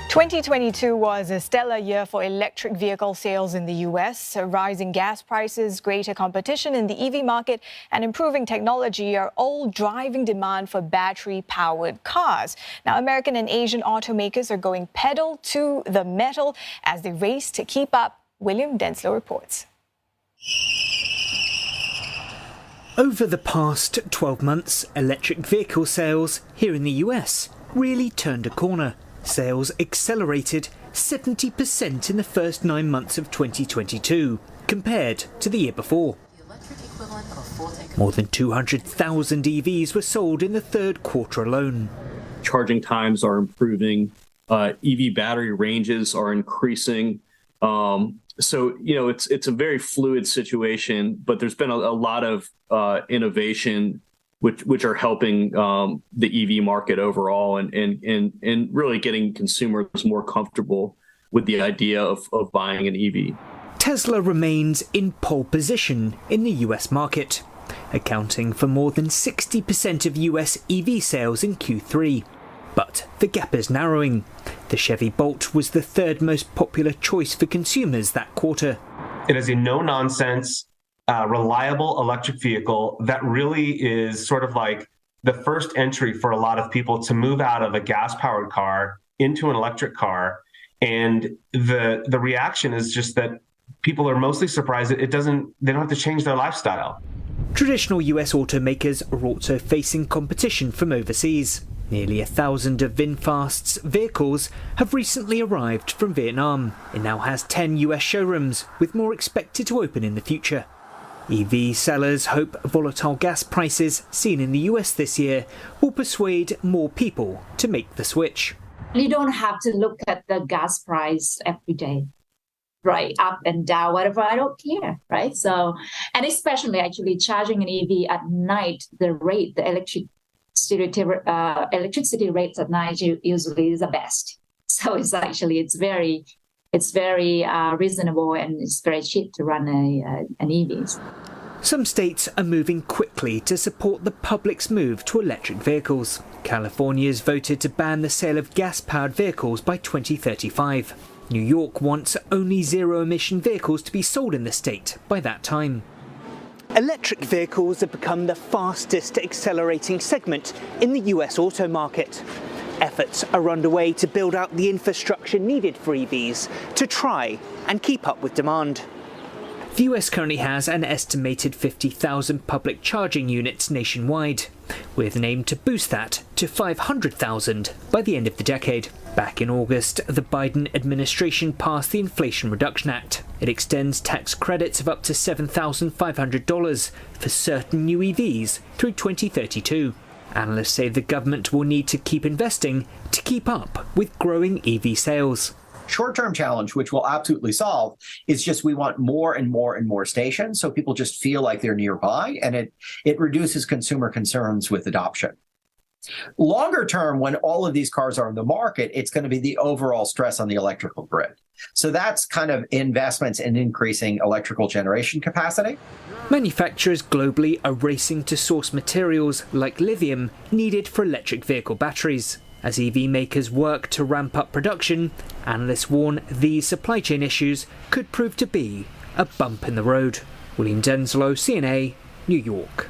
2022 was a stellar year for electric vehicle sales in the U.S. Rising gas prices, greater competition in the EV market, and improving technology are all driving demand for battery-powered cars. Now, American and Asian automakers are going pedal to the metal as they race to keep up. William Denselow reports. Over the past 12 months, electric vehicle sales here in the US really turned a corner. Sales accelerated 70% in the first 9 months of 2022, compared to the year before. More than 200,000 EVs were sold in the third quarter alone. Charging times are improving, EV battery ranges are increasing. So, it's a very fluid situation, but there's been a lot of innovation which are helping the EV market overall and really getting consumers more comfortable with the idea of buying an EV. Tesla remains in pole position in the US market, accounting for more than 60% of US EV sales in Q3. But the gap is narrowing. The Chevy Bolt was the third most popular choice for consumers that quarter. It is a no-nonsense, reliable electric vehicle that really is sort of like the first entry for a lot of people to move out of a gas-powered car into an electric car. And the reaction is just that people are mostly surprised that they don't have to change their lifestyle. Traditional US automakers are also facing competition from overseas. Nearly 1,000 of VinFast's vehicles have recently arrived from Vietnam. It now has 10 US showrooms, with more expected to open in the future. EV sellers hope volatile gas prices seen in the US this year will persuade more people to make the switch. You don't have to look at the gas price every day, right? Up and down, whatever, I don't care, right? So, and especially actually charging an EV at night, the electricity rates at night usually is the best. So it's very reasonable and it's very cheap to run an EV. Some states are moving quickly to support the public's move to electric vehicles. California's voted to ban the sale of gas-powered vehicles by 2035. New York wants only zero-emission vehicles to be sold in the state by that time. Electric vehicles have become the fastest accelerating segment in the US auto market. Efforts are underway to build out the infrastructure needed for EVs to try and keep up with demand. The US currently has an estimated 50,000 public charging units nationwide, with an aim to boost that to 500,000 by the end of the decade. Back in August, the Biden administration passed the Inflation Reduction Act. It extends tax credits of up to $7,500 for certain new EVs through 2032. Analysts say the government will need to keep investing to keep up with growing EV sales. Short-term challenge, which we'll absolutely solve, is just we want more and more and more stations so people just feel like they're nearby, and it reduces consumer concerns with adoption. Longer term, when all of these cars are in the market, it's going to be the overall stress on the electrical grid. So that's kind of investments in increasing electrical generation capacity. Manufacturers globally are racing to source materials like lithium needed for electric vehicle batteries. As EV makers work to ramp up production, analysts warn these supply chain issues could prove to be a bump in the road. William Denselow, CNA, New York.